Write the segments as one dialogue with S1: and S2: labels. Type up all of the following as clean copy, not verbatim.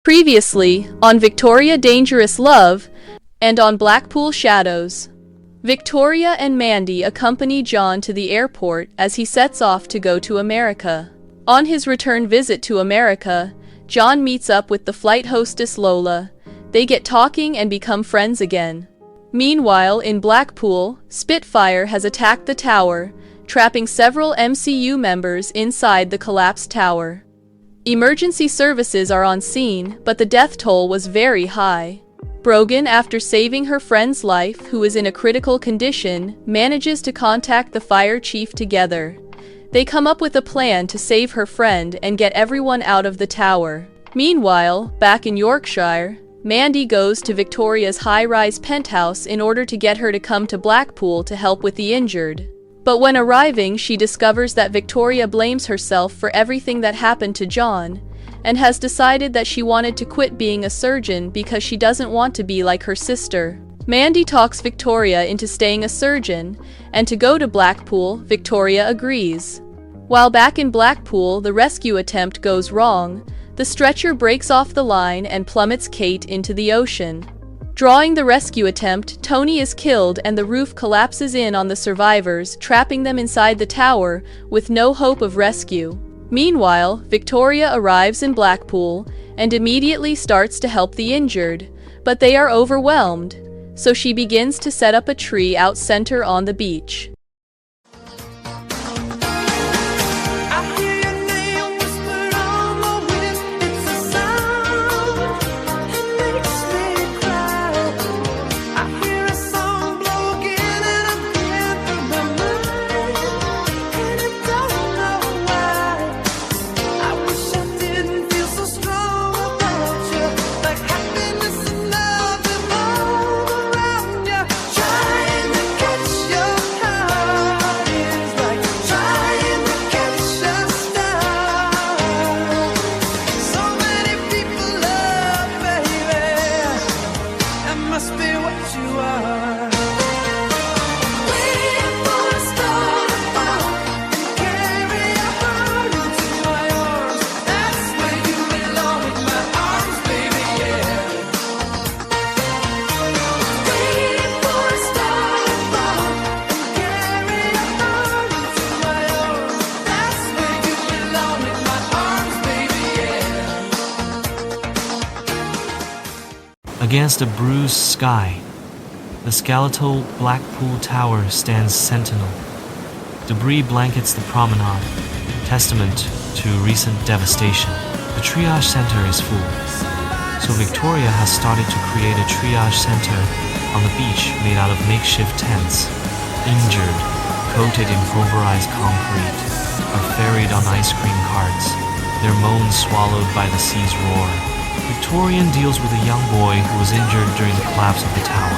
S1: Previously, on Victoria Dangerous Love, and on Blackpool Shadows. Victoria and Mandy accompany John to the airport as he sets off to go to America. On his return visit to America, John meets up with the flight hostess Lola. They get talking and become friends again. Meanwhile, in Blackpool, Spitfire has attacked the tower, trapping several MCU members inside the collapsed tower. Emergency services are on scene, but the death toll was very high. Brogan, after saving her friend's life, who is in a critical condition, manages to contact the fire chief together. They come up with a plan to save her friend and get everyone out of the tower. Meanwhile, back in Yorkshire, Mandy goes to Victoria's high-rise penthouse in order to get her to come to Blackpool to help with the injured. But when arriving, she discovers that Victoria blames herself for everything that happened to John, and has decided that she wanted to quit being a surgeon because she doesn't want to be like her sister. Mandy talks Victoria into staying a surgeon, and to go to Blackpool. Victoria agrees. While back in Blackpool, the rescue attempt goes wrong. The stretcher breaks off the line and plummets Kate into the ocean. Drawing the rescue attempt, Tony is killed and the roof collapses in on the survivors, trapping them inside the tower with no hope of rescue. Meanwhile, Victoria arrives in Blackpool and immediately starts to help the injured, but they are overwhelmed, so she begins to set up a tree out center on the beach.
S2: Against a bruised sky, the skeletal Blackpool Tower stands sentinel. Debris blankets the promenade, testament to recent devastation. The triage center is full, so Victoria has started to create a triage center on the beach made out of makeshift tents. Injured, coated in pulverized concrete, are ferried on ice cream carts, their moans swallowed by the sea's roar. Victorian deals with a young boy who was injured during the collapse of the tower.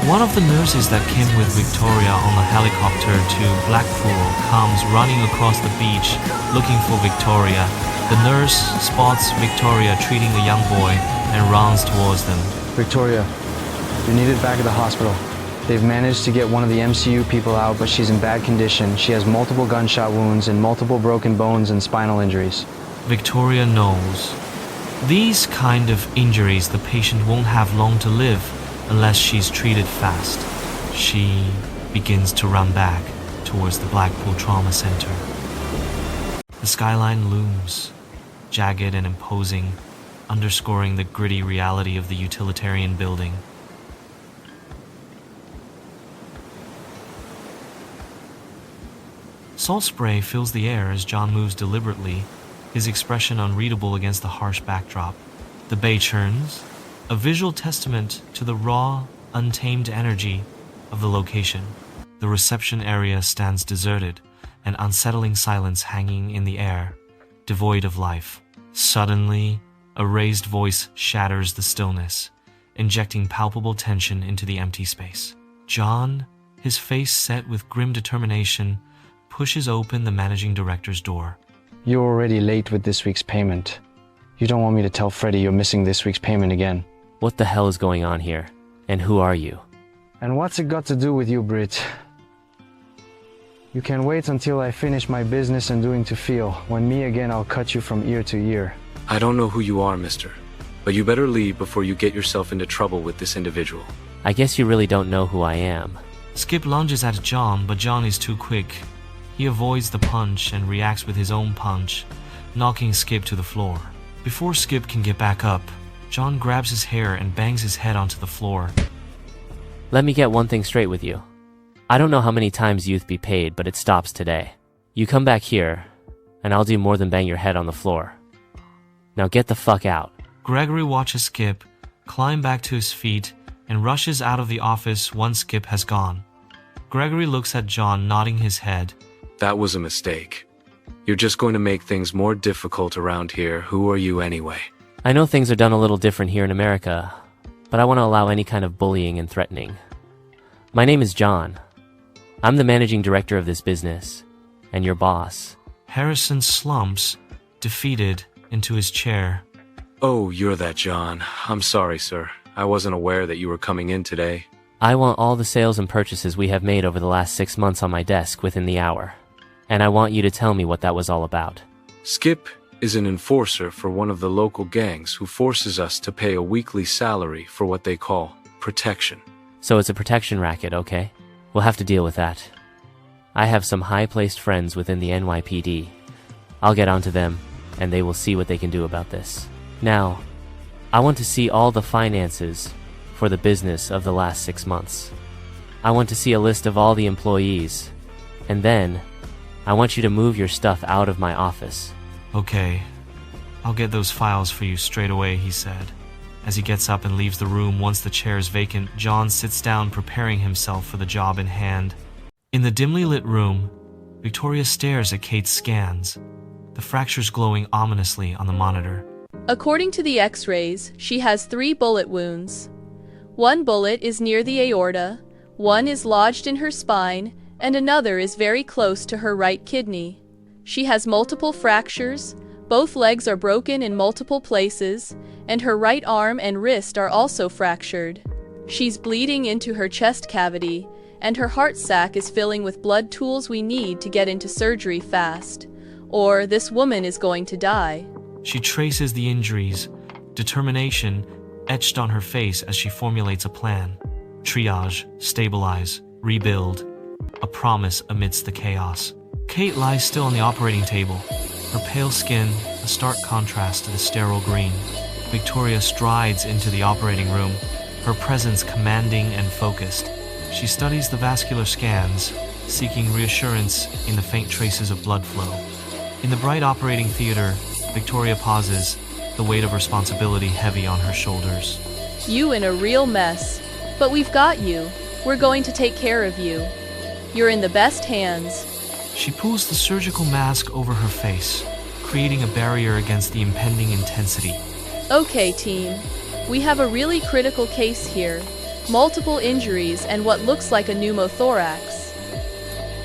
S2: One of the nurses that came with Victoria on the helicopter to Blackpool comes running across the beach looking for Victoria. The nurse spots Victoria treating a young boy and runs towards them.
S3: Victoria, you're needed back at the hospital. They've managed to get one of the MCU people out, but she's in bad condition. She has multiple gunshot wounds and multiple broken bones and spinal injuries.
S2: Victoria knows. These kind of injuries, the patient won't have long to live unless she's treated fast. She begins to run back towards the Blackpool Trauma Center. The skyline looms, jagged and imposing, underscoring the gritty reality of the utilitarian building. Salt spray fills the air as John moves deliberately, his expression unreadable against the harsh backdrop. The bay churns, a visual testament to the raw, untamed energy of the location. The reception area stands deserted, an unsettling silence hanging in the air, devoid of life. Suddenly, a raised voice shatters the stillness, injecting palpable tension into the empty space. John, his face set with grim determination, pushes open the managing director's door.
S3: You're already late with this week's payment. You don't want me to tell Freddie you're missing this week's payment again.
S4: What the hell is going on here? And who are you?
S3: And what's it got to do with you, Britt? You can wait until I finish my business and doing to feel. When me again, I'll cut you from ear to ear.
S5: I don't know who you are, mister. But you better leave before you get yourself into trouble with this individual.
S4: I guess you really don't know who I am.
S2: Skip lunges at John, but John is too quick. He avoids the punch and reacts with his own punch, knocking Skip to the floor. Before Skip can get back up, John grabs his hair and bangs his head onto the floor.
S4: Let me get one thing straight with you. I don't know how many times youth be paid, but it stops today. You come back here, and I'll do more than bang your head on the floor. Now get the fuck out.
S2: Gregory watches Skip climb back to his feet and rushes out of the office once Skip has gone. Gregory looks at John, nodding his head.
S5: That was a mistake. You're just going to make things more difficult around here. Who are you anyway?
S4: I know things are done a little different here in America, but I want to allow any kind of bullying and threatening. My name is John. I'm the managing director of this business, and your boss.
S2: Harrison slumps, defeated, into his chair.
S5: Oh, you're that John. I'm sorry, sir. I wasn't aware that you were coming in today.
S4: I want all the sales and purchases we have made over the last 6 months on my desk within the hour. And I want you to tell me what that was all about.
S5: Skip is an enforcer for one of the local gangs who forces us to pay a weekly salary for what they call protection.
S4: So it's a protection racket, okay? We'll have to deal with that. I have some high-placed friends within the NYPD. I'll get onto them, and they will see what they can do about this. Now, I want to see all the finances for the business of the last 6 months. I want to see a list of all the employees, and then I want you to move your stuff out of my office.
S2: Okay, I'll get those files for you straight away, he said. As he gets up and leaves the room once the chair is vacant, John sits down preparing himself for the job in hand. In the dimly lit room, Victoria stares at Kate's scans, the fractures glowing ominously on the monitor.
S1: According to the x-rays, she has 3 bullet wounds. 1 bullet is near the aorta, 1 is lodged in her spine, and another is very close to her right kidney. She has multiple fractures, both legs are broken in multiple places, and her right arm and wrist are also fractured. She's bleeding into her chest cavity, and her heart sac is filling with blood. Tools we need to get into surgery fast, or this woman is going to die.
S2: She traces the injuries, determination etched on her face as she formulates a plan. Triage, stabilize, rebuild. A promise amidst the chaos. Kate lies still on the operating table, her pale skin a stark contrast to the sterile green. Victoria strides into the operating room, her presence commanding and focused. She studies the vascular scans, seeking reassurance in the faint traces of blood flow. In the bright operating theater, Victoria pauses, the weight of responsibility heavy on her shoulders.
S1: You in a real mess, but we've got you. We're going to take care of you. You're in the best hands.
S2: She pulls the surgical mask over her face, creating a barrier against the impending intensity.
S1: Okay, team. We have a really critical case here. Multiple injuries and what looks like a pneumothorax.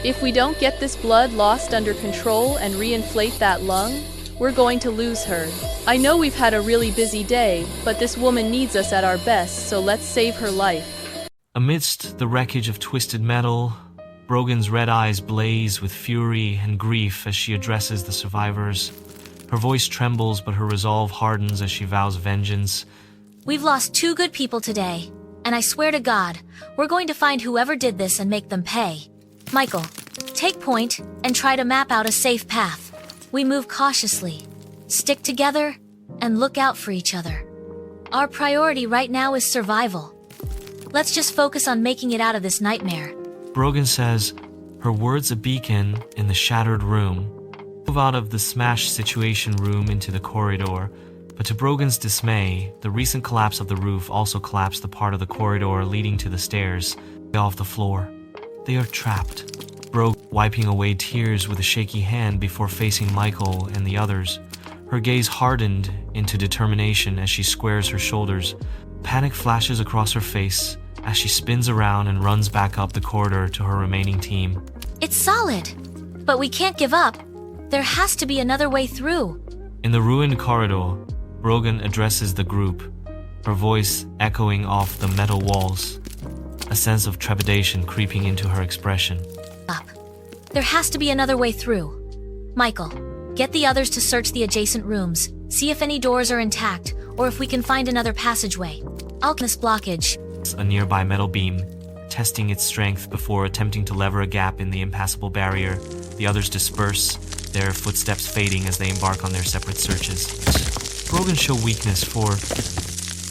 S1: If we don't get this blood loss under control and reinflate that lung, we're going to lose her. I know we've had a really busy day, but this woman needs us at our best, so let's save her life.
S2: Amidst the wreckage of twisted metal, Brogan's red eyes blaze with fury and grief as she addresses the survivors. Her voice trembles, but her resolve hardens as she vows vengeance.
S6: We've lost 2 good people today, and I swear to God, we're going to find whoever did this and make them pay. Michael, take point and try to map out a safe path. We move cautiously, stick together, and look out for each other. Our priority right now is survival. Let's just focus on making it out of this nightmare.
S2: Brogan says, her words a beacon in the shattered room. Move out of the smashed situation room into the corridor, but to Brogan's dismay, the recent collapse of the roof also collapsed the part of the corridor leading to the stairs off the floor. They are trapped. Brogan wiping away tears with a shaky hand before facing Michael and the others. Her gaze hardened into determination as she squares her shoulders. Panic flashes across her face as she spins around and runs back up the corridor to her remaining team.
S6: It's solid, but we can't give up. There has to be another way through.
S2: In the ruined corridor, Brogan addresses the group, her voice echoing off the metal walls, a sense of trepidation creeping into her expression.
S6: There has to be another way through. Michael, get the others to search the adjacent rooms, see if any doors are intact, or if we can find another passageway. Alchemist blockage.
S2: A nearby metal beam, testing its strength before attempting to lever a gap in the impassable barrier. The others disperse, their footsteps fading as they embark on their separate searches. Brogan show weakness, for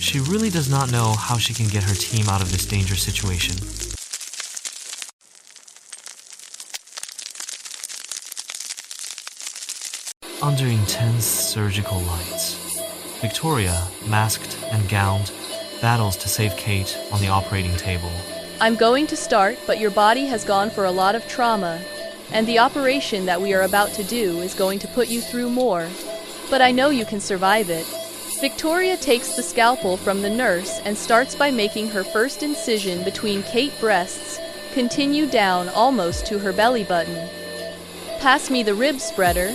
S2: she really does not know how she can get her team out of this dangerous situation. Under intense surgical lights, Victoria, masked and gowned, battles to save Kate on the operating table.
S1: I'm going to start, but your body has gone for a lot of trauma, and the operation that we are about to do is going to put you through more. But I know you can survive it. Victoria takes the scalpel from the nurse and starts by making her first incision between Kate's breasts, continue down almost to her belly button. Pass me the rib spreader.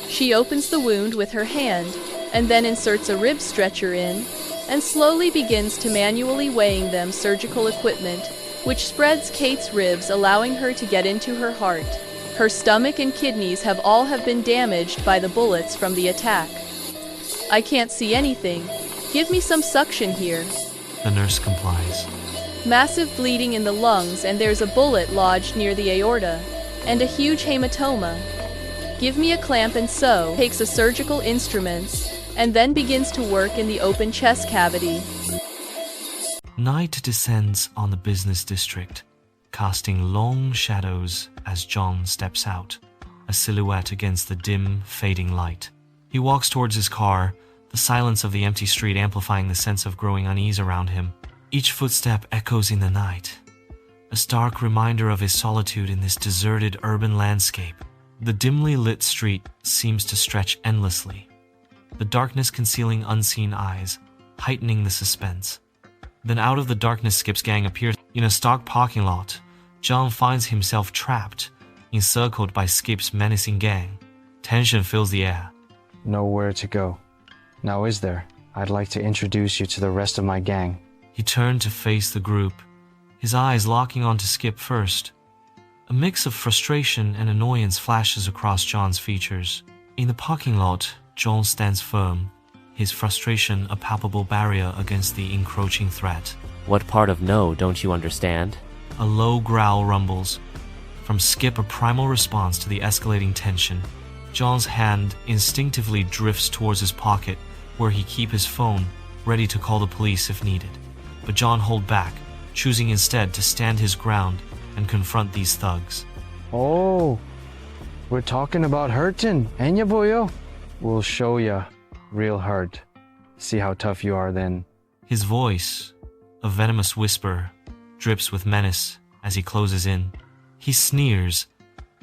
S1: She opens the wound with her hand, and then inserts a rib stretcher in, and slowly begins to manually weighing them surgical equipment, which spreads Kate's ribs, allowing her to get into her heart. Her stomach and kidneys have been damaged by the bullets from the attack. I can't see anything. Give me some suction here.
S2: The nurse complies.
S1: Massive bleeding in the lungs, and there's a bullet lodged near the aorta, and a huge hematoma. Give me a clamp and sew. Takes a surgical instruments, and then begins to work in the open chest cavity.
S2: Night descends on the business district, casting long shadows as John steps out, a silhouette against the dim, fading light. He walks towards his car, the silence of the empty street amplifying the sense of growing unease around him. Each footstep echoes in the night, a stark reminder of his solitude in this deserted urban landscape. The dimly lit street seems to stretch endlessly, the darkness concealing unseen eyes, heightening the suspense. Then out of the darkness, Skip's gang appears. In a stark parking lot, John finds himself trapped, encircled by Skip's menacing gang. Tension fills the air.
S3: Nowhere to go. Now is there? I'd like to introduce you to the rest of my gang.
S2: He turned to face the group, his eyes locking onto Skip first. A mix of frustration and annoyance flashes across John's features. In the parking lot, John stands firm, his frustration a palpable barrier against the encroaching threat.
S4: What part of no don't you understand?
S2: A low growl rumbles. From Skip, a primal response to the escalating tension. John's hand instinctively drifts towards his pocket, where he keeps his phone, ready to call the police if needed. But John holds back, choosing instead to stand his ground and confront these thugs.
S3: Oh, we're talking about hurting, ain't ya, boyo? We'll show ya real hurt. See how tough you are then.
S2: His voice, a venomous whisper, drips with menace as he closes in. He sneers,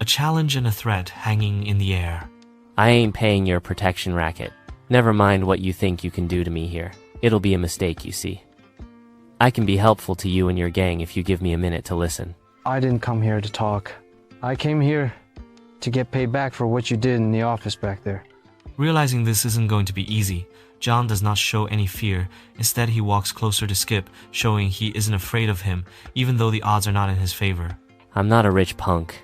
S2: a challenge and a threat hanging in the air.
S4: I ain't paying your protection racket. Never mind what you think you can do to me here. It'll be a mistake, you see. I can be helpful to you and your gang if you give me a minute to listen.
S3: I didn't come here to talk. I came here to get paid back for what you did in the office back there.
S2: Realizing this isn't going to be easy, John does not show any fear. Instead, he walks closer to Skip, showing he isn't afraid of him, even though the odds are not in his favor.
S4: I'm not a rich punk.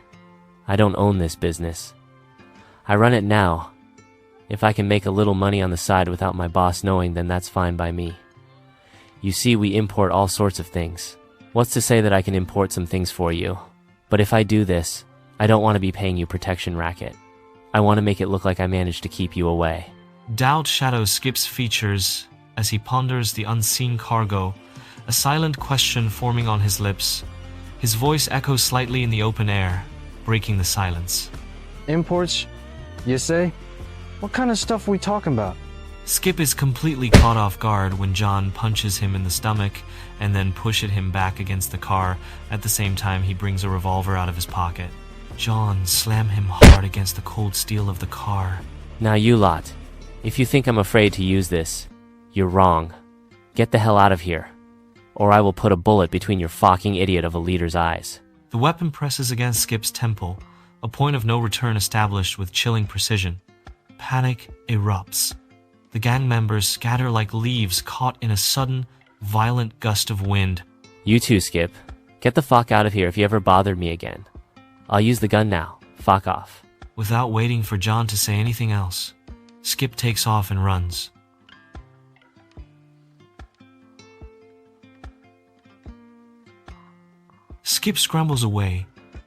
S4: I don't own this business. I run it now. If I can make a little money on the side without my boss knowing, then that's fine by me. You see, we import all sorts of things. What's to say that I can import some things for you? But if I do this, I don't want to be paying you protection racket. I want to make it look like I managed to keep you away.
S2: Doubt shadows Skip's features as he ponders the unseen cargo, a silent question forming on his lips. His voice echoes slightly in the open air, breaking the silence.
S3: Imports, you say? What kind of stuff we talking about?
S2: Skip is completely caught off guard when John punches him in the stomach and then pushes him back against the car. At the same time, he brings a revolver out of his pocket. John slams him hard against the cold steel of the car.
S4: Now you lot, if you think I'm afraid to use this, you're wrong. Get the hell out of here, or I will put a bullet between your fucking idiot of a leader's eyes.
S2: The weapon presses against Skip's temple, a point of no return established with chilling precision. Panic erupts. The gang members scatter like leaves caught in a sudden, violent gust of wind.
S4: You too, Skip. Get the fuck out of here if you ever bothered me again. I'll use the gun now. Fuck off.
S2: Without waiting for John to say anything else, Skip takes off and runs. Skip scrambles away,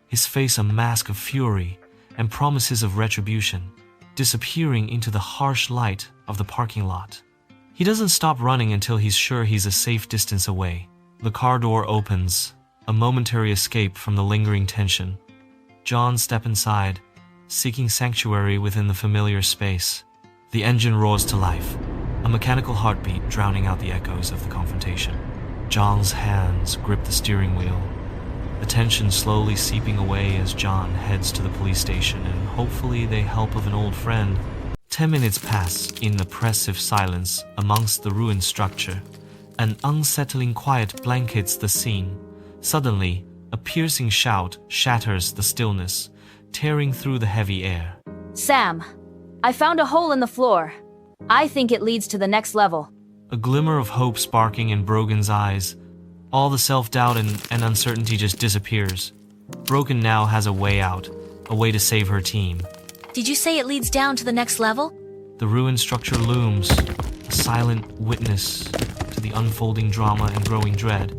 S2: his face a mask of fury and promises of retribution, disappearing into the harsh light of the parking lot. He doesn't stop running until he's sure he's a safe distance away. The car door opens, a momentary escape from the lingering tension. John steps inside, seeking sanctuary within the familiar space. The engine roars to life, a mechanical heartbeat drowning out the echoes of the confrontation. John's hands grip the steering wheel, the tension slowly seeping away as John heads to the police station and hopefully the help of an old friend. 10 minutes pass in oppressive silence amongst the ruined structure. An unsettling quiet blankets the scene. Suddenly, a piercing shout shatters the stillness, tearing through the heavy air.
S7: Sam, I found a hole in the floor. I think it leads to the next level.
S2: A glimmer of hope sparking in Brogan's eyes. All the self-doubt and uncertainty just disappears. Brogan now has a way out, a way to save her team.
S6: Did you say it leads down to the next level?
S2: The ruined structure looms, a silent witness to the unfolding drama and growing dread.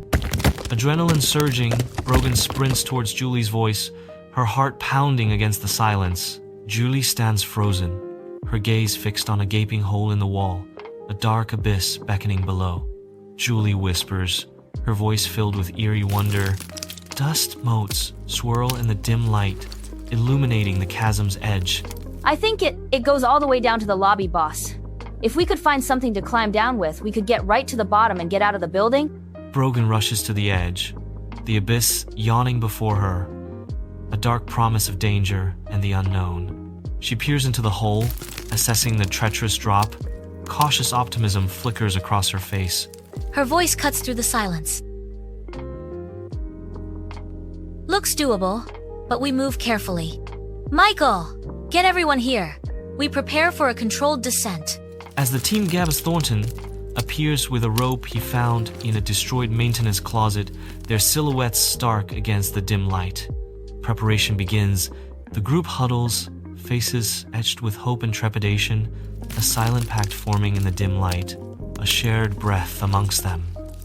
S2: Adrenaline surging, Brogan sprints towards Julie's voice, her heart pounding against the silence. Julie stands frozen, her gaze fixed on a gaping hole in the wall, a dark abyss beckoning below. Julie whispers, her voice filled with eerie wonder. Dust motes swirl in the dim light, illuminating the chasm's edge.
S7: I think it goes all the way down to the lobby, boss. If we could find something to climb down with, we could get right to the bottom and get out of the building.
S2: Brogan rushes to the edge, the abyss yawning before her, a dark promise of danger and the unknown. She peers into the hole, assessing the treacherous drop. Cautious optimism flickers across her face.
S6: Her voice cuts through the silence. Looks doable, but we move carefully. Michael, get everyone here. We prepare for a controlled descent.
S2: As the team gathers, Thornton appears with a rope he found in a destroyed maintenance closet, their silhouettes stark against the dim light. Preparation begins. The group huddles, faces etched with hope and trepidation, a silent pact forming in the dim light, a shared breath amongst them,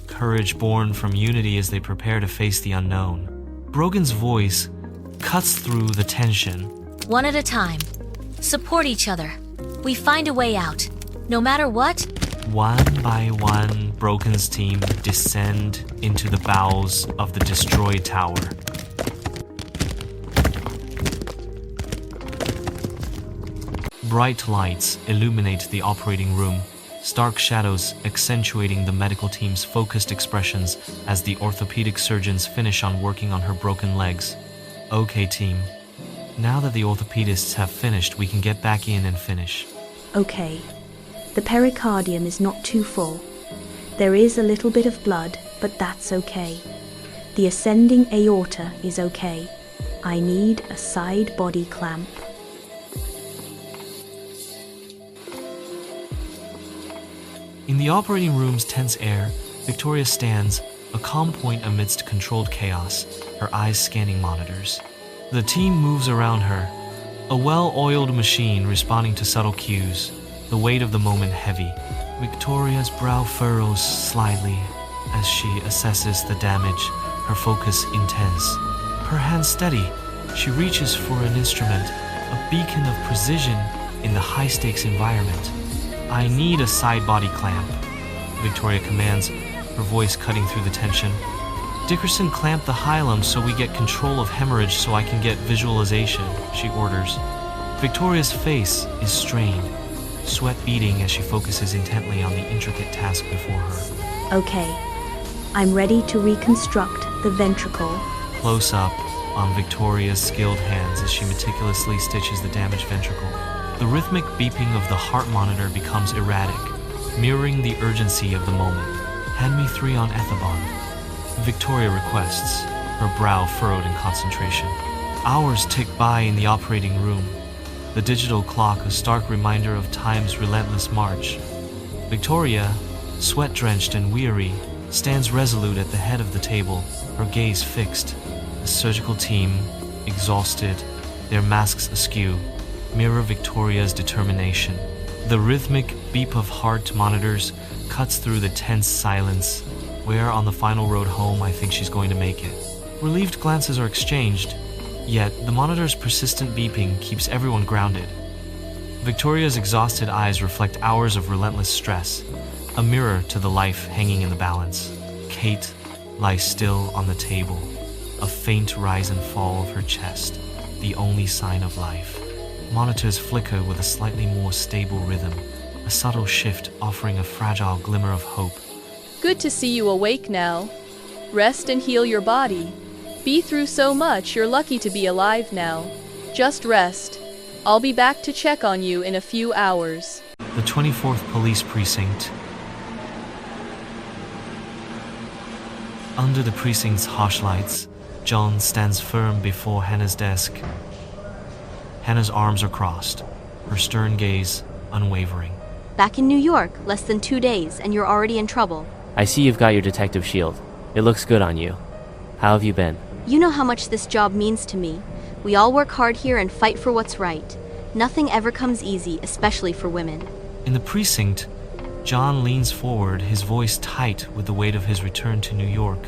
S2: courage born from unity as they prepare to face the unknown. Brogan's voice cuts through the tension.
S6: One at a time. Support each other. We find a way out. No matter what.
S2: One by one, Brogan's team descend into the bowels of the destroyed tower. Bright lights illuminate the operating room, stark shadows accentuating the medical team's focused expressions as the orthopedic surgeons finish on working on her broken legs. Okay, team. Now that the orthopedists have finished, we can get back in and finish.
S8: Okay. The pericardium is not too full. There is a little bit of blood, but that's okay. The ascending aorta is okay. I need a side body clamp.
S2: In the operating room's tense air, Victoria stands, a calm point amidst controlled chaos, her eyes scanning monitors. The team moves around her, a well-oiled machine responding to subtle cues, the weight of the moment heavy. Victoria's brow furrows slightly as she assesses the damage, her focus intense. Her hands steady, she reaches for an instrument, a beacon of precision in the high-stakes environment. I need a side body clamp, Victoria commands, her voice cutting through the tension. Dickerson, clamp the hilum so we get control of hemorrhage so I can get visualization, she orders. Victoria's face is strained, sweat beading as she focuses intently on the intricate task before her.
S8: Okay. I'm ready to reconstruct the ventricle.
S2: Close up on Victoria's skilled hands as she meticulously stitches the damaged ventricle. The rhythmic beeping of the heart monitor becomes erratic, mirroring the urgency of the moment. Hand me 3 on Ethibon, Victoria requests, her brow furrowed in concentration. Hours tick by in the operating room, the digital clock a stark reminder of time's relentless march. Victoria, sweat-drenched and weary, stands resolute at the head of the table, her gaze fixed. The surgical team, exhausted, their masks askew, mirror Victoria's determination. The rhythmic beep of heart monitors cuts through the tense silence. Where on the final road home I think she's going to make it. Relieved glances are exchanged, yet the monitor's persistent beeping keeps everyone grounded. Victoria's exhausted eyes reflect hours of relentless stress, a mirror to the life hanging in the balance. Kate lies still on the table, a faint rise and fall of her chest, the only sign of life. Monitors flicker with a slightly more stable rhythm, a subtle shift offering a fragile glimmer of hope.
S1: Good to see you awake now. Rest and heal your body. Be through so much, you're lucky to be alive now. Just rest. I'll be back to check on you in a few hours.
S2: The 24th Police Precinct. Under the precinct's harsh lights, John stands firm before Hannah's desk. Hannah's arms are crossed, her stern gaze unwavering.
S9: Back in New York, less than 2 days, and you're already in trouble.
S4: I see you've got your detective shield. It looks good on you. How have you been?
S9: You know how much this job means to me. We all work hard here and fight for what's right. Nothing ever comes easy, especially for women.
S2: In the precinct, John leans forward, his voice tight with the weight of his return to New York.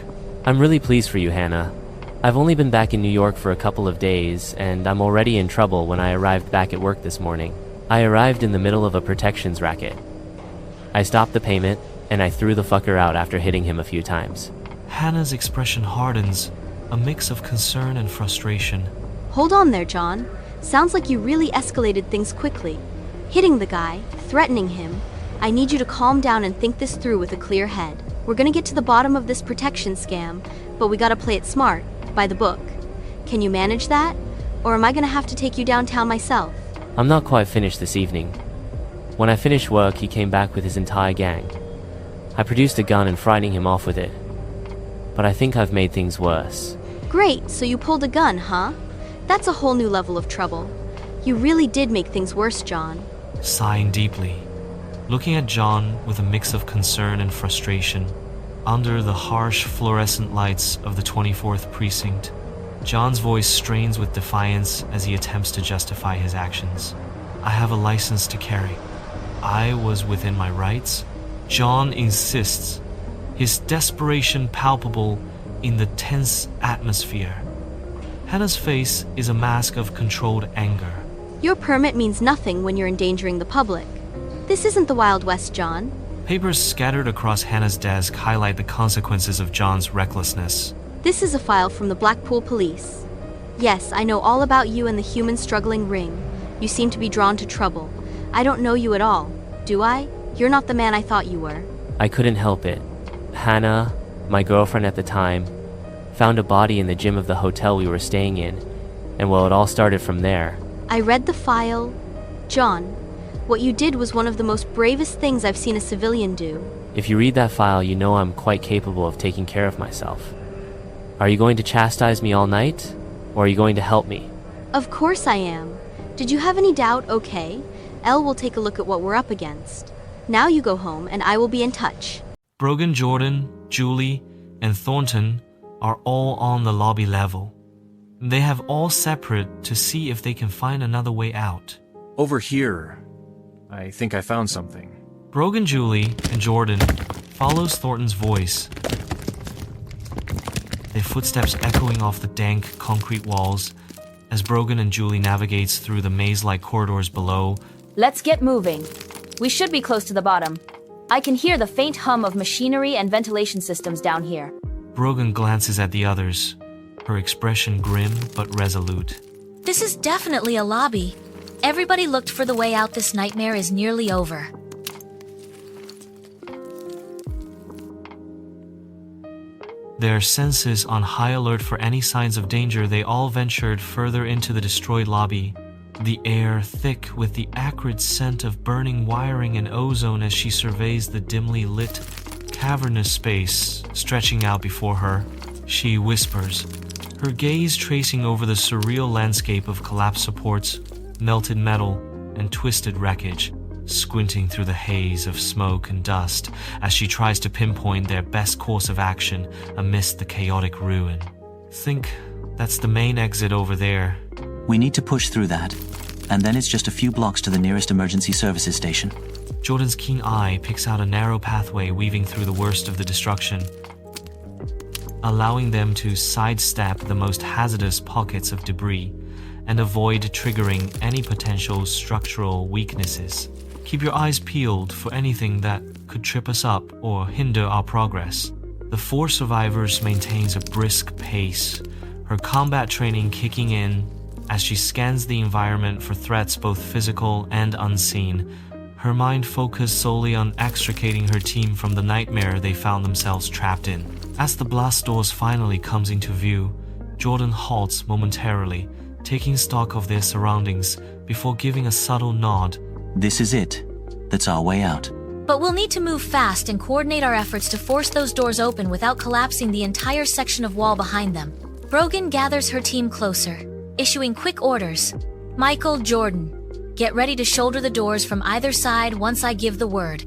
S4: I'm really pleased for you, Hannah. I've only been back in New York for a couple of days, and I'm already in trouble when I arrived back at work this morning. I arrived in the middle of a protections racket. I stopped the payment, and I threw the fucker out after hitting him a few times.
S2: Hannah's expression hardens, a mix of concern and frustration.
S9: Hold on there, John. Sounds like you really escalated things quickly. Hitting the guy, threatening him. I need you to calm down and think this through with a clear head. We're gonna get to the bottom of this protection scam, but we gotta play it smart, by the book. Can you manage that? Or am I gonna have to take you downtown myself?
S4: I'm not quite finished this evening. When I finished work, he came back with his entire gang. I produced a gun and frightening him off with it. But I think I've made things worse.
S9: Great, so you pulled a gun, huh? That's a whole new level of trouble. You really did make things worse, John.
S2: Sighing deeply, looking at John with a mix of concern and frustration. Under the harsh fluorescent lights of the 24th Precinct, John's voice strains with defiance as he attempts to justify his actions. I have a license to carry. I was within my rights. John insists, his desperation palpable in the tense atmosphere. Hannah's face is a mask of controlled anger.
S9: Your permit means nothing when you're endangering the public. This isn't the Wild West, John.
S2: Papers scattered across Hannah's desk highlight the consequences of John's recklessness.
S9: This is a file from the Blackpool Police. Yes, I know all about you and the human struggling ring. You seem to be drawn to trouble. I don't know you at all, do I? You're not the man I thought you were.
S4: I couldn't help it. Hannah, my girlfriend at the time, found a body in the gym of the hotel we were staying in, and well, it all started from there.
S9: I read the file. John, what you did was one of the most bravest things I've seen a civilian do.
S4: If you read that file, you know I'm quite capable of taking care of myself. Are you going to chastise me all night, or are you going to help me?
S9: Of course I am. Did you have any doubt? Okay. Elle will take a look at what we're up against. Now you go home, and I will be in touch.
S2: Brogan, Jordan, Julie, and Thornton are all on the lobby level. They have all separate to see if they can find another way out.
S10: Over here. I think I found something.
S2: Brogan, Julie, and Jordan follows Thornton's voice, their footsteps echoing off the dank concrete walls as Brogan and Julie navigates through the maze-like corridors below.
S7: Let's get moving. We should be close to the bottom. I can hear the faint hum of machinery and ventilation systems down here.
S2: Brogan glances at the others, her expression grim but resolute.
S6: This is definitely a lobby. Everybody looked for the way out. This nightmare is nearly over.
S2: Their senses on high alert for any signs of danger, they all ventured further into the destroyed lobby, the air thick with the acrid scent of burning wiring and ozone as she surveys the dimly lit, cavernous space stretching out before her. She whispers, her gaze tracing over the surreal landscape of collapsed supports, melted metal, and twisted wreckage, squinting through the haze of smoke and dust as she tries to pinpoint their best course of action amidst the chaotic ruin. Think that's the main exit over there.
S11: We need to push through that, and then it's just a few blocks to the nearest emergency services station.
S2: Jordan's keen eye picks out a narrow pathway weaving through the worst of the destruction. allowing them to sidestep the most hazardous pockets of debris and avoid triggering any potential structural weaknesses. Keep your eyes peeled for anything that could trip us up or hinder our progress. The 4 survivors maintains a brisk pace, her combat training kicking in as she scans the environment for threats both physical and unseen, her mind focused solely on extricating her team from the nightmare they found themselves trapped in. As the blast doors finally comes into view, Jordan halts momentarily, taking stock of their surroundings before giving a subtle nod.
S11: This is it. That's our way out.
S6: But we'll need to move fast and coordinate our efforts to force those doors open without collapsing the entire section of wall behind them. Brogan gathers her team closer, issuing quick orders. Michael, Jordan, get ready to shoulder the doors from either side once I give the word.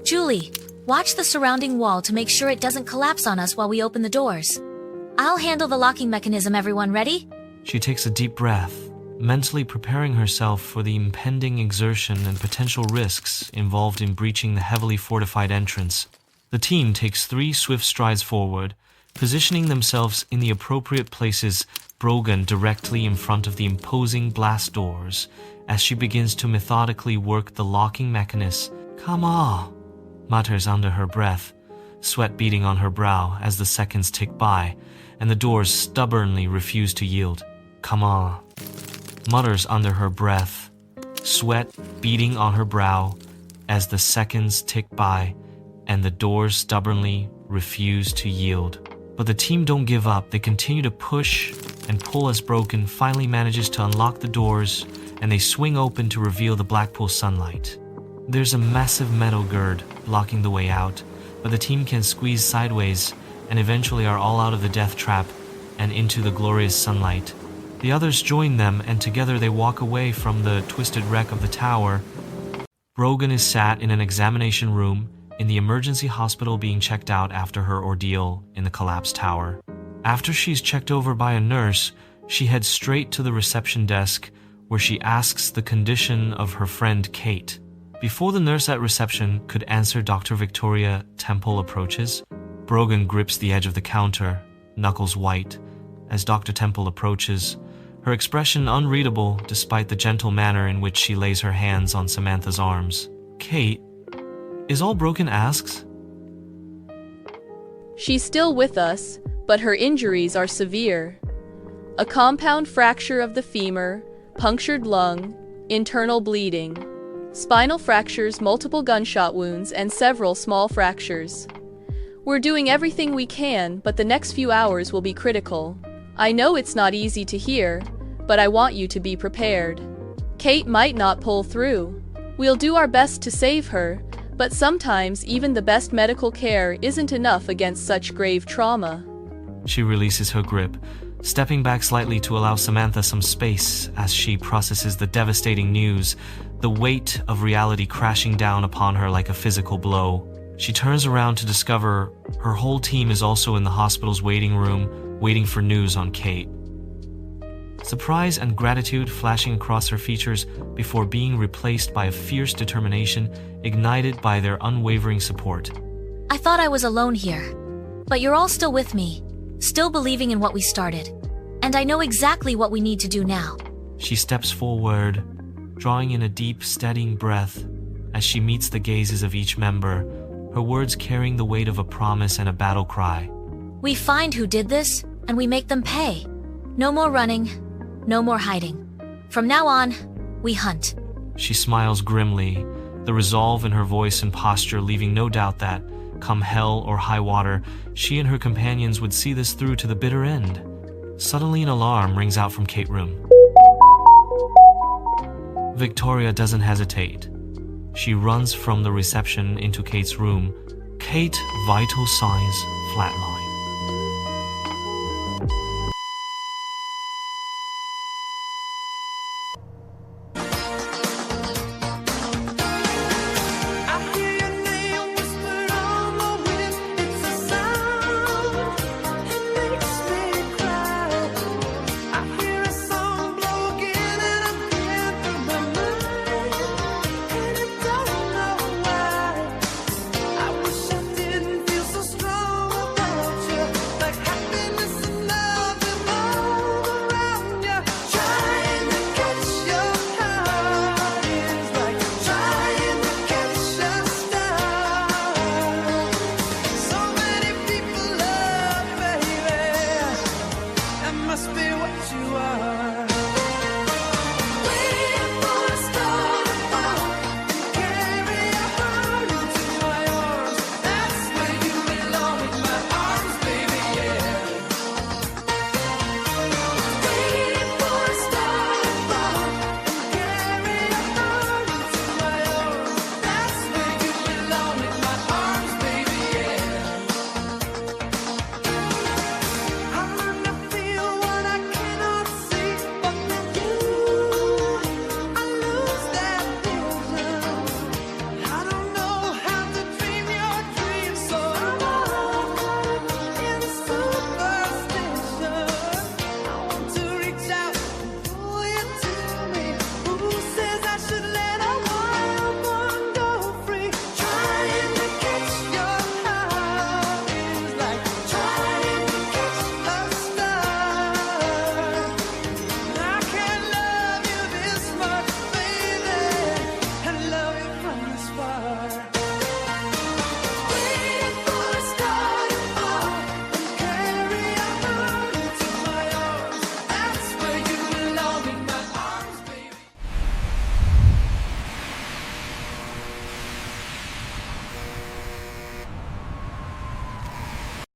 S6: Julie, watch the surrounding wall to make sure it doesn't collapse on us while we open the doors. I'll handle the locking mechanism, everyone ready?
S2: She takes a deep breath, mentally preparing herself for the impending exertion and potential risks involved in breaching the heavily fortified entrance. The team takes 3 swift strides forward, positioning themselves in the appropriate places, Brogan directly in front of the imposing blast doors, as she begins to methodically work the locking mechanism. "Come on," mutters under her breath, sweat beading on her brow as the seconds tick by, and the doors stubbornly refuse to yield. "Come on," mutters under her breath, sweat beading on her brow as the seconds tick by, and the doors stubbornly refuse to yield. But the team don't give up. They continue to push and pull as Brogan finally manages to unlock the doors, and they swing open to reveal the Blackpool sunlight. There's a massive metal gird blocking the way out, but the team can squeeze sideways and eventually are all out of the death trap and into the glorious sunlight. The others join them, and together they walk away from the twisted wreck of the tower. Brogan is sat in an examination room in the emergency hospital being checked out after her ordeal in the collapsed tower. After she's checked over by a nurse, she heads straight to the reception desk where she asks the condition of her friend Kate. Before the nurse at reception could answer, Dr. Victoria Temple approaches. Brogan grips the edge of the counter, knuckles white, as Dr. Temple approaches, her expression unreadable despite the gentle manner in which she lays her hands on Samantha's arms. "Kate, is all Brogan asks?"
S1: She's still with us, but her injuries are severe. A compound fracture of the femur, punctured lung, internal bleeding, spinal fractures, multiple gunshot wounds, and several small fractures. We're doing everything we can, but the next few hours will be critical. I know it's not easy to hear, but I want you to be prepared. Kate might not pull through. We'll do our best to save her, but sometimes even the best medical care isn't enough against such grave trauma.
S2: She releases her grip, stepping back slightly to allow Samantha some space as she processes the devastating news, the weight of reality crashing down upon her like a physical blow. She turns around to discover her whole team is also in the hospital's waiting room, waiting for news on Kate. Surprise and gratitude flashing across her features before being replaced by a fierce determination ignited by their unwavering support.
S6: I thought I was alone here, but you're all still with me, still believing in what we started. And I know exactly what we need to do now.
S2: She steps forward, drawing in a deep, steadying breath as she meets the gazes of each member, her words carrying the weight of a promise and a battle cry.
S6: We find who did this, and we make them pay. No more running, no more hiding. From now on, we hunt.
S2: She smiles grimly, the resolve in her voice and posture leaving no doubt that, come hell or high water, she and her companions would see this through to the bitter end. Suddenly an alarm rings out from Kate's room. Victoria doesn't hesitate. She runs from the reception into Kate's room. Kate, vital signs flatline.